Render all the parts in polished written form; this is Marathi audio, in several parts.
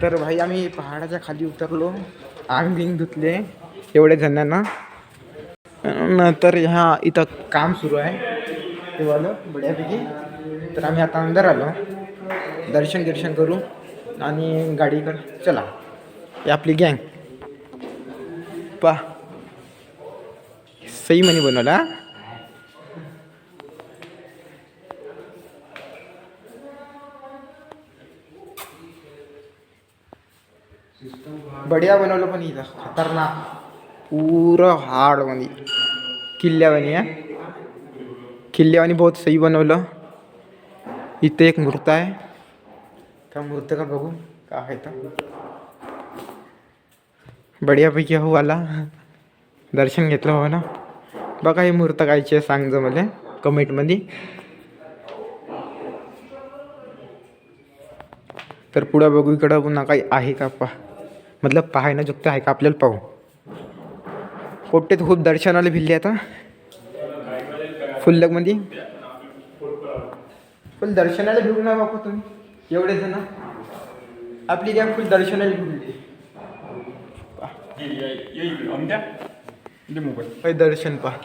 तर भाई आम्ही पहाडाच्या खाली उतरलो, अंग बिंग धुतले एवढ्या जणांना. नंतर ह्या इथं काम सुरू आहे ते वालं बड्यापैकी. तर आम्ही आता अंदर आलो, दर्शन करू आणि गाडीकडे चला. ही आपली गँग पा सही मनी बनवला. बढिया बनवलं, पण इथं खतरनाक पुरं हार्ड मध्ये किल्ल्यावानी आहे. किल्ल्यावानी बहुत सही बनवलं. इथे एक मूर्त आहे, त्या मूर्त का बघू का आहे तर बढियापैकी हो आला. दर्शन घेतलं हो ना. बघा ही मूर्त कायची आहे सांगजो मला कमेंटमध्ये. तर पुढं बघू इकडं पुन्हा काही आहे का मतलब पाहायला जोगतं आहे का आपल्याला पाहू. पोट्टे तर खूप दर्शनाला भिल्ले आता फुल्लकमध्ये. फुल दर्शनाला भिवू ना बापू तुम्ही एवढे जण. आपली गॅम फुल दर्शनाला भिवली. दर्शन पहा.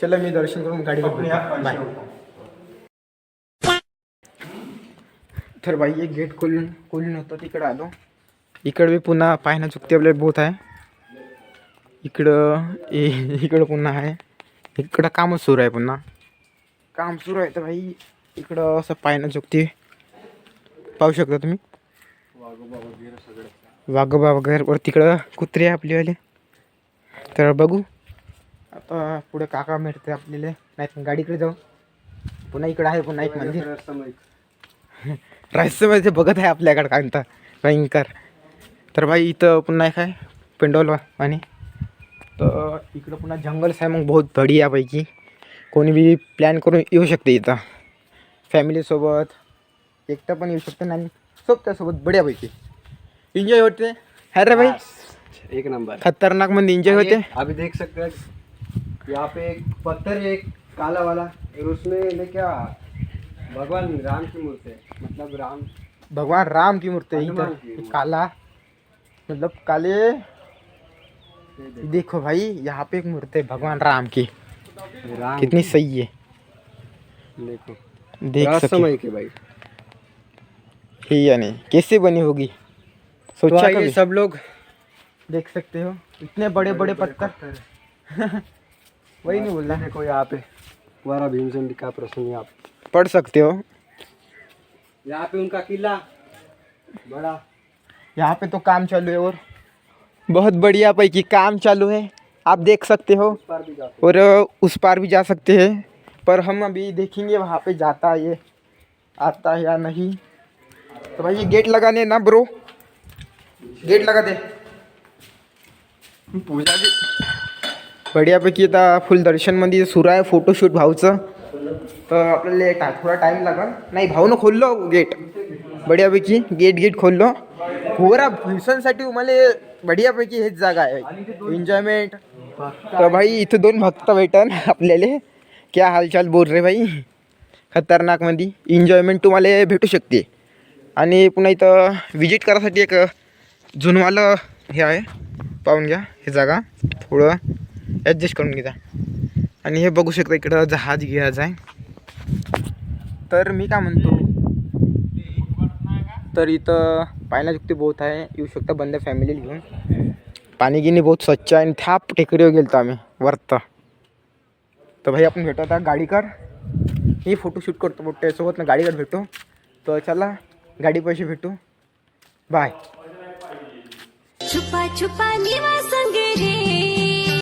चला मी दर्शन करून गाडी बाय. तर बाई एक गेट खोलून होतं तिकडं आलो. इकडे पुन्हा पाहणं चुकते आपल्याला बहुत आहे. इकडं पुन्हा आहे. इकडं कामच सुरू आहे, पुन्हा काम सुरू आहे. तर भाई इकडं असं पाहणं चुकते पाहू शकता तुम्ही. वाघोबा वगैरे वर तिकडं कुत्रे आपलेवाले. तर बघू आता पुढे काका मिळते आपल्याला, नाही गाडीकडे जाऊ. पुन्हा इकडं आहे पुन्हा एक मंदिर. रहस्यमध्ये बघत आहे आपल्याकडं काय म्हणता भयंकर. तर भाई इथं पुन्हा एक आहे पेंडॉल आणि तर इकडं पुन्हा जंगल्स आहे. मग बहुत बढियापैकी कोणी बी प्लॅन करून येऊ शकते इथं. फॅमिलीसोबत एकटं पण येऊ शकते आणि सोबत बढियापैकी एन्जॉय होते. है रे भाई एक नंबर खतरनाक मध्ये एन्जॉय होते. अभी देख सकते हैं यहाँ पे एक पत्थर है, एक काला वाला, और उसमें क्या भगवान राम की मूर्ति है. मतलब भगवान राम की मूर्ति है इधर. काला मतलब काले. देखो भाई यहाँ पे एक मूर्ति है भगवान राम की. राम कितनी सही है. देखो देख सकते समय के भाई. ही यानी कैसे बनी होगी सोचा तो कभी. सब लोग देख सकते हो इतने बड़े बड़े पत्थर. वही नहीं बोलना. देखो यहाँ पे वारा भीमसेन का प्रश्न आप पढ़ सकते हो. यहाँ पे उनका किला बड़ा. यहाँ पे तो काम चालू है और बहुत बढ़िया पैकी काम चालू है. आप देख सकते हो पर भी जाते और उस पार भी जा सकते हैं. पर हम अभी देखेंगे वहाँ पे जाता है ये आता है या नहीं. तो भाई ये गेट लगाने ना ब्रो, गेट लगा दे. पूजा भी बढियापैकी आता फुल दर्शनमध्ये सुरू आहे. फोटोशूट भाऊचं. तर आपल्याला थोडा टाईम लागेल. नाही भाऊनं खोललं गेट बढियापैकी. गेट खोललो. होरा भूषणसाठी मला बढियापैकी हेच जागा आहे एन्जॉयमेंट. तर भाई इथं दोन भक्त भेटन आपल्याला. क्या हालचाल बोल रे भाई. खतरनाकमध्ये एन्जॉयमेंट तुम्हाला भेटू शकते. आणि पुन्हा इथं विजिट करायसाठी एक जुनवालं हे आहे, पाहून घ्या. हे जागा थोडं ॲडजस्ट करून घ्या. आणि हे बघू शकता इकडं जहाज आहे. तर मी काय म्हणतो, तर इथं पाहायला चुकते बहुत आहे. येऊ शकता बंद फॅमिलीला घेऊन. पाणी गिनी बहुत स्वच्छ आहे. आणि थाप टेकडीवर गेलो आम्ही वरतं. तर भाई आपण भेटू आता गाडीकर. मी फोटोशूट करतो मोठ्यासोबत ना गाडीकर भेटू. तर चला गाडी पैसे भेटू. बाय. छुपा छुपा निवास गे रे